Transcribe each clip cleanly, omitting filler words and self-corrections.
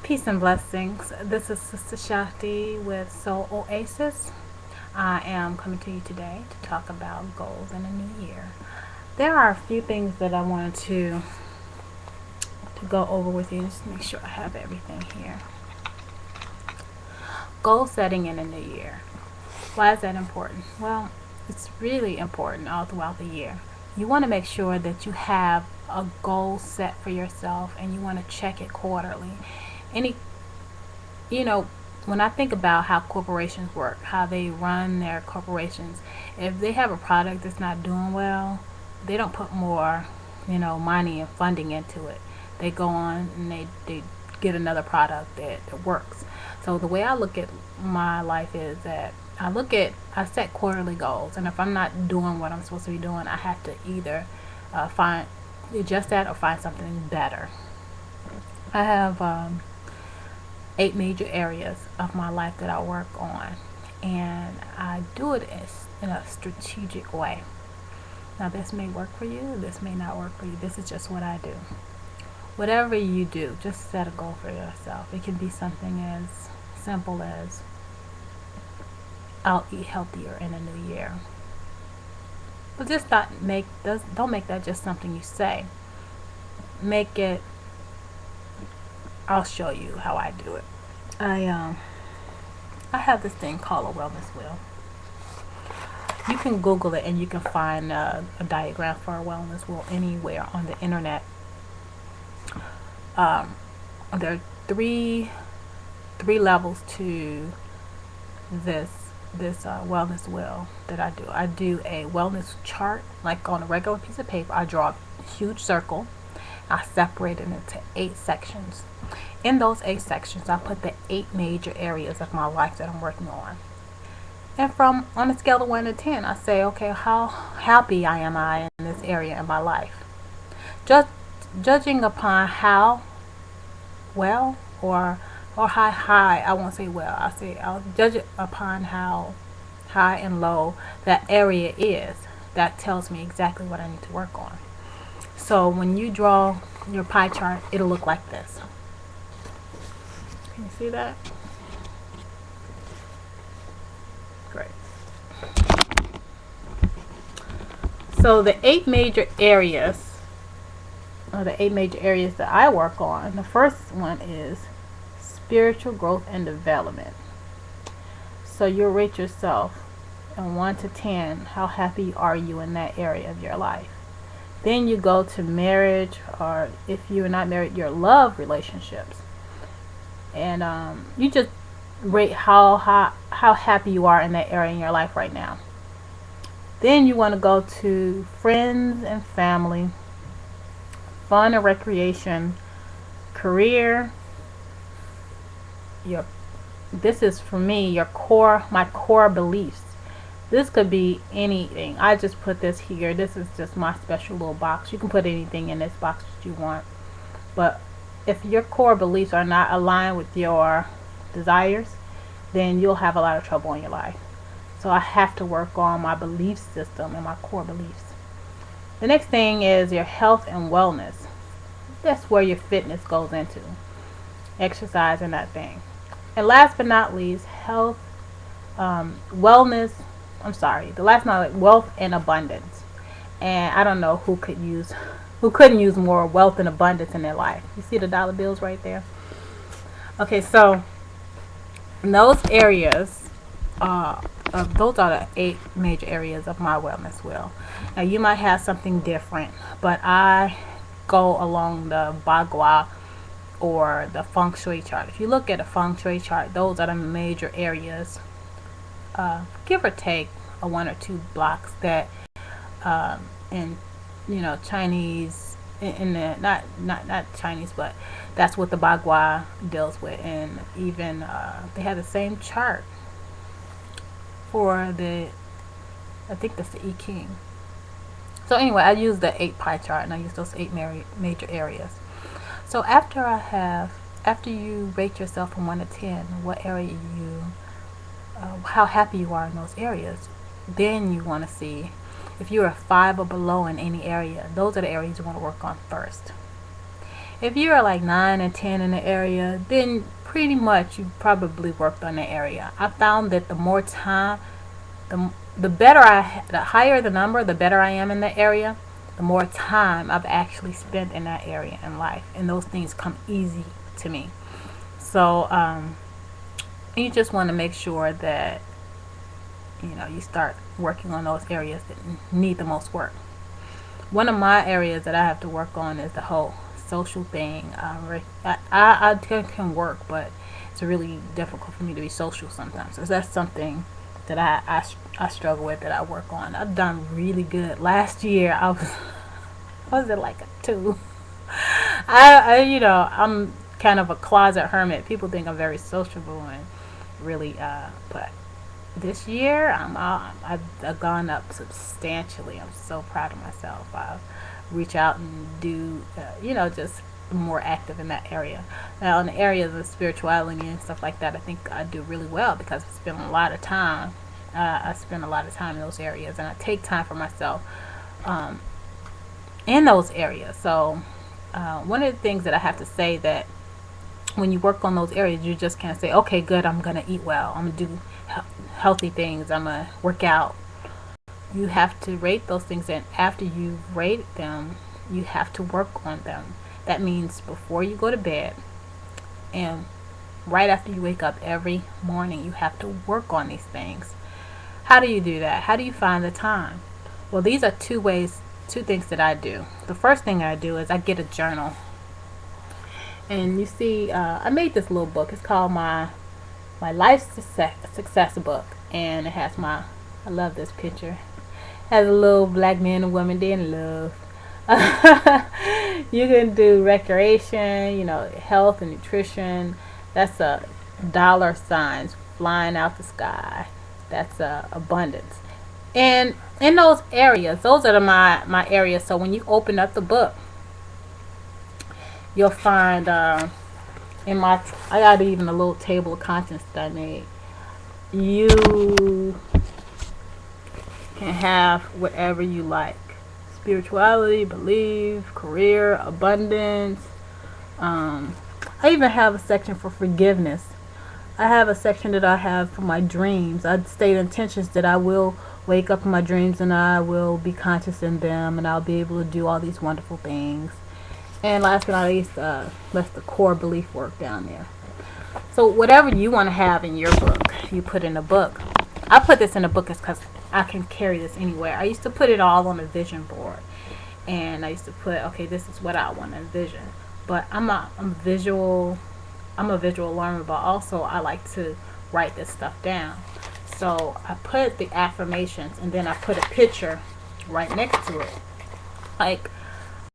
Peace and blessings. This is Sister Shakti with Soul Oasis. I am coming to you today to talk about goals in a new year. There are a few things that I wanted to go over with you. Just make sure I have everything here. Goal setting in a new year. Why is that important? Well, it's really important all throughout the year. You want to make sure that you have a goal set for yourself and you want to check it quarterly. Any you know when I think about how corporations work, how they run their corporations, if they have a product that's not doing well, they don't put more money and funding into it. They go on and they get another product that works. So the way I look at my life is that I set quarterly goals, and if I'm not doing what I'm supposed to be doing, I have to either find adjust that or find something better. I have 8 major areas of my life that I work on, and I do it in a strategic way. Now, this may work for you, this may not work for you. This is just what I do. Whatever you do, just set a goal for yourself. It can be something as simple as I'll eat healthier in a new year. But just don't make that just something you say. Make it, I'll show you how I do it. I have this thing called a wellness wheel. You can Google it and you can find a diagram for a wellness wheel anywhere on the internet. There are three levels to this wellness wheel that I do. I do a wellness chart, like on a regular piece of paper. I draw a huge circle. I separate it into 8 sections. In those 8 sections, I put the 8 major areas of my life that I'm working on. And from on a scale of 1 to 10, I say, okay, how happy am I in this area in my life? Just judging upon how well or how high, I won't say well, I'll judge it upon how high and low that area is. That tells me exactly what I need to work on. So when you draw your pie chart, it'll look like this. Can you see that? Great. So the 8 major areas, that I work on, the first one is spiritual growth and development. So you'll rate yourself in 1 to 10, how happy are you in that area of your life. Then you go to marriage, or if you're not married, your love relationships. And you just rate how happy you are in that area in your life right now. Then you want to go to friends and family, fun and recreation, career. This is for me my core beliefs. This could be anything. I just put this here. This is just my special little box. You can put anything in this box that you want. But if your core beliefs are not aligned with your desires, then you'll have a lot of trouble in your life. So I have to work on my belief system and my core beliefs. The next thing is your health and wellness. That's where your fitness goes into. Exercise and that thing. And last but not least, health, wellness. The last not like wealth and abundance. And I don't know who couldn't use more wealth and abundance in their life. You see the dollar bills right there? Okay, so those areas, those are the 8 major areas of my wellness wheel. Now you might have something different, but I go along the bagua or the Feng Shui chart. If you look at a Feng Shui chart, those are the major areas, give or take 1 or 2 blocks that in Chinese, in the not Chinese, but that's what the bagua deals with. And even they have the same chart for I think that's the I Ching. So anyway, I use the 8 pie chart, and I use those 8 major areas. So after you rate yourself from 1 to 10, what area how happy you are in those areas, then you want to see if you're a 5 or below in any area. Those are the areas you want to work on first. If you are like 9 and 10 in the area, then pretty much you probably worked on the area. I found that the more time, the better the higher the number, the better I am in the area, the more time I've actually spent in that area in life, and those things come easy to me. So you just want to make sure that you start working on those areas that need the most work. One of my areas that I have to work on is the whole social thing. I can work, but it's really difficult for me to be social sometimes. So that's something that I struggle with, that I work on. I've done really good. Last year I was at like a 2. I'm kind of a closet hermit. People think I'm very sociable, and really, but this year I've gone up substantially. I'm so proud of myself. I reach out and do just more active in that area. Now in the areas of spirituality and stuff like that, I think I do really well because I spend a lot of time. I spend a lot of time in those areas, and I take time for myself in those areas. So one of the things that I have to say, that when you work on those areas, you just can't say, okay, good, I'm gonna eat well, I'm gonna do healthy things, I'm gonna work out. You have to rate those things, and after you've rated them, you have to work on them. That means before you go to bed and right after you wake up every morning, you have to work on these things. How do you do that? How do you find the time? Well, these are two things that I do. The first thing I do is I get a journal. And you see, I made this little book. It's called my life success book, and it has I love this picture. It has a little black man and woman, they in love. You can do recreation, health and nutrition. That's a dollar signs flying out the sky. That's abundance. And in those areas, those are my areas. So when you open up the book, you'll find I got even a little table of contents that I made. You can have whatever you like: spirituality, belief, career, abundance. I even have a section for forgiveness. I have a section that I have for my dreams. I state intentions that I will wake up in my dreams and I will be conscious in them, and I'll be able to do all these wonderful things. And last but not least, that's the core belief work down there. So whatever you want to have in your book, you put in a book. I put this in a book because I can carry this anywhere. I used to put it all on a vision board, and I used to put, okay, this is what I want to envision. But I'm a visual learner, but also I like to write this stuff down. So I put the affirmations, and then I put a picture right next to it. Like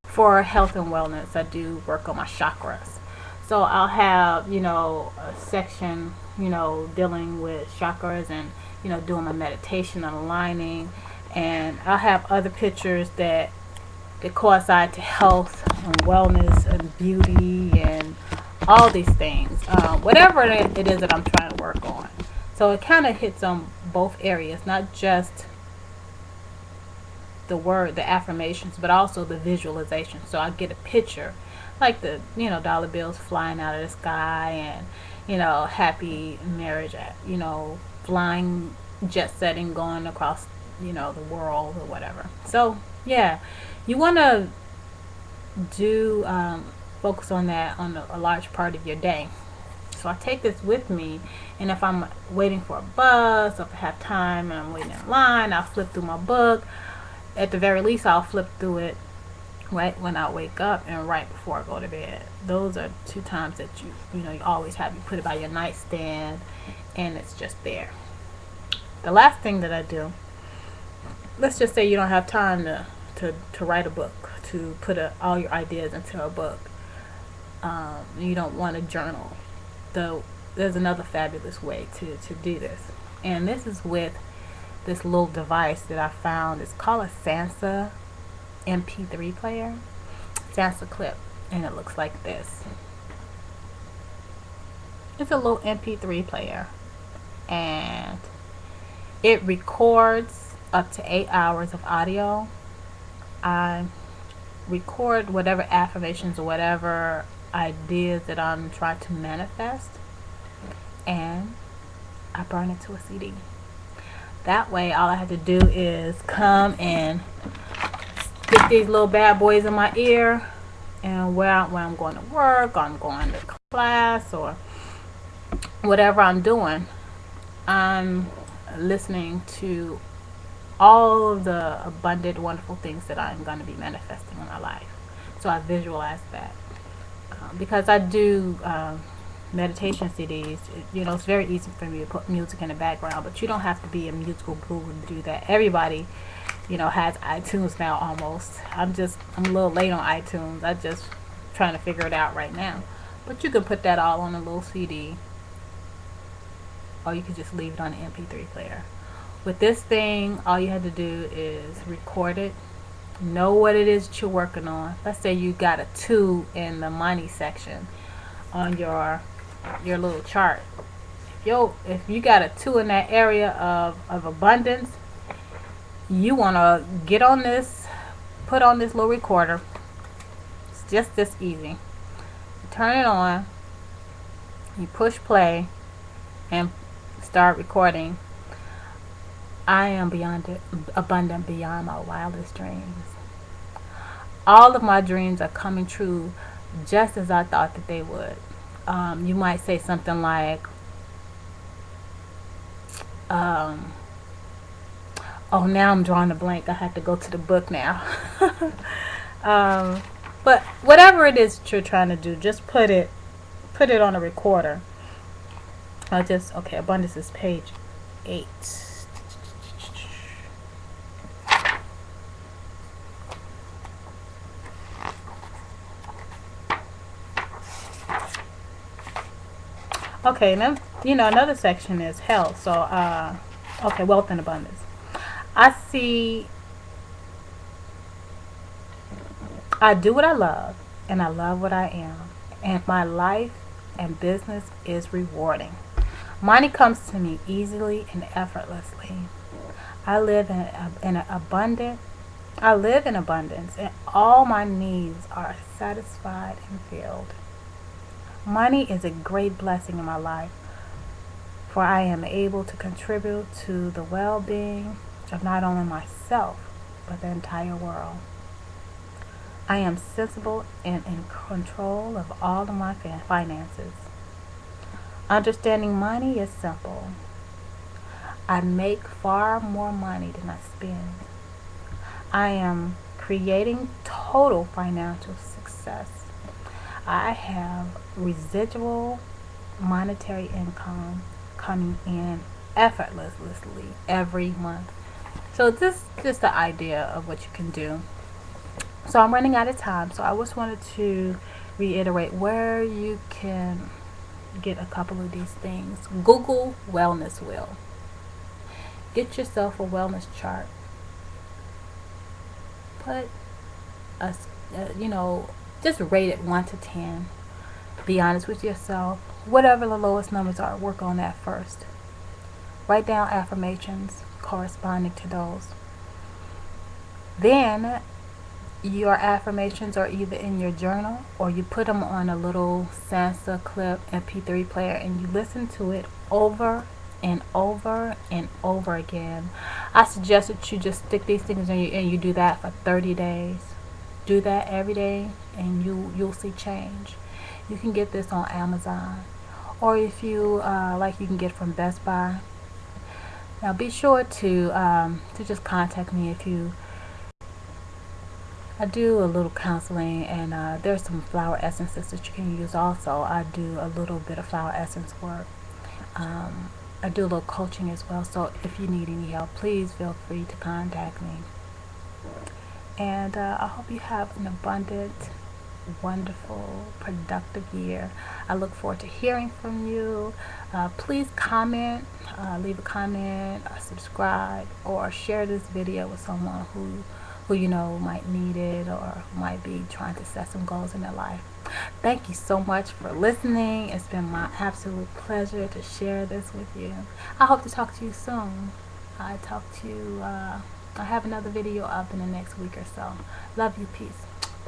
for health and wellness, I do work on my chakras. So I'll have, a section, dealing with chakras and, doing my meditation and aligning. And I'll have other pictures that coincide to health and wellness and beauty and all these things. Whatever it is that I'm trying to work on. So it kind of hits on both areas, not just the affirmations, but also the visualization. So I get a picture, like the dollar bills flying out of the sky, and happy marriage, flying, jet setting, going across the world or whatever. So yeah, you want to do focus on that on a large part of your day. So I take this with me, and if I'm waiting for a bus, or if I have time and I'm waiting in line, I'll flip through my book. At the very least, I'll flip through it right when I wake up and right before I go to bed. Those are two times that you always have. You put it by your nightstand, and it's just there. The last thing that I do, let's just say you don't have time to write a book, to put all your ideas into a book. You don't want to journal. Though there's another fabulous way to do this, and this is with this little device that I found. It's called a Sansa MP3 player, Sansa clip, and it looks like this. It's a little MP3 player, and it records up to 8 hours of audio. I record whatever affirmations or whatever ideas that I'm trying to manifest, and I burn it to a CD. That way, all I have to do is come and stick these little bad boys in my ear, and where I'm going to work, I'm going to class, or whatever I'm doing, I'm listening to all of the abundant, wonderful things that I'm going to be manifesting in my life. So I visualize that. Because I do meditation CDs, it's very easy for me to put music in the background, but you don't have to be a musical guru to do that. Everybody, has iTunes now almost. I'm a little late on iTunes. I just trying to figure it out right now. But you can put that all on a little CD, or you could just leave it on an MP3 player. With this thing, all you have to do is record it. Know what it is that you're working on. Let's say you got a 2 in the money section on your little chart. If you got a 2 in that area of abundance, you want to get on this, put on this little recorder. It's just this easy. You turn it on, you push play, and start recording. I am abundant beyond my wildest dreams. All of my dreams are coming true just as I thought that they would. You might say something like, oh, now I'm drawing a blank. I have to go to the book now. But whatever it is that you're trying to do, just put it on a recorder. Abundance is page 8. Okay, now, another section is health. So, wealth and abundance. I do what I love, and I love what I am, and my life and business is rewarding. Money comes to me easily and effortlessly. I live in abundance, and all my needs are satisfied and filled. Money is a great blessing in my life, for I am able to contribute to the well-being of not only myself, but the entire world. I am sensible and in control of all of my finances. Understanding money is simple. I make far more money than I spend. I am creating total financial success. I have residual monetary income coming in effortlessly every month. So this is just the idea of what you can do. So I'm running out of time, so I just wanted to reiterate where you can get a couple of these things. Google wellness wheel. Get yourself a wellness chart. Put just rate it 1 to 10. Be honest with yourself. Whatever the lowest numbers are, work on that first. Write down affirmations corresponding to those. Then your affirmations are either in your journal, or you put them on a little Sansa clip MP3 player and you listen to it over and over and over again. I suggest that you just stick these things in and you do that for 30 days. Do that every day and you'll see change. You can get this on Amazon, or if you you can get from Best Buy. Now be sure to just contact me if you. I do a little counseling, and there's some flower essences that you can use also. I do a little bit of flower essence work. I do a little coaching as well, so if you need any help, please feel free to contact me. And I hope you have an abundant, wonderful, productive year. I look forward to hearing from you. Please comment, leave a comment, subscribe, or share this video with someone who might need it or might be trying to set some goals in their life. Thank you so much for listening. It's been my absolute pleasure to share this with you. I hope to talk to you soon. I have another video up in the next week or so. Love you. Peace.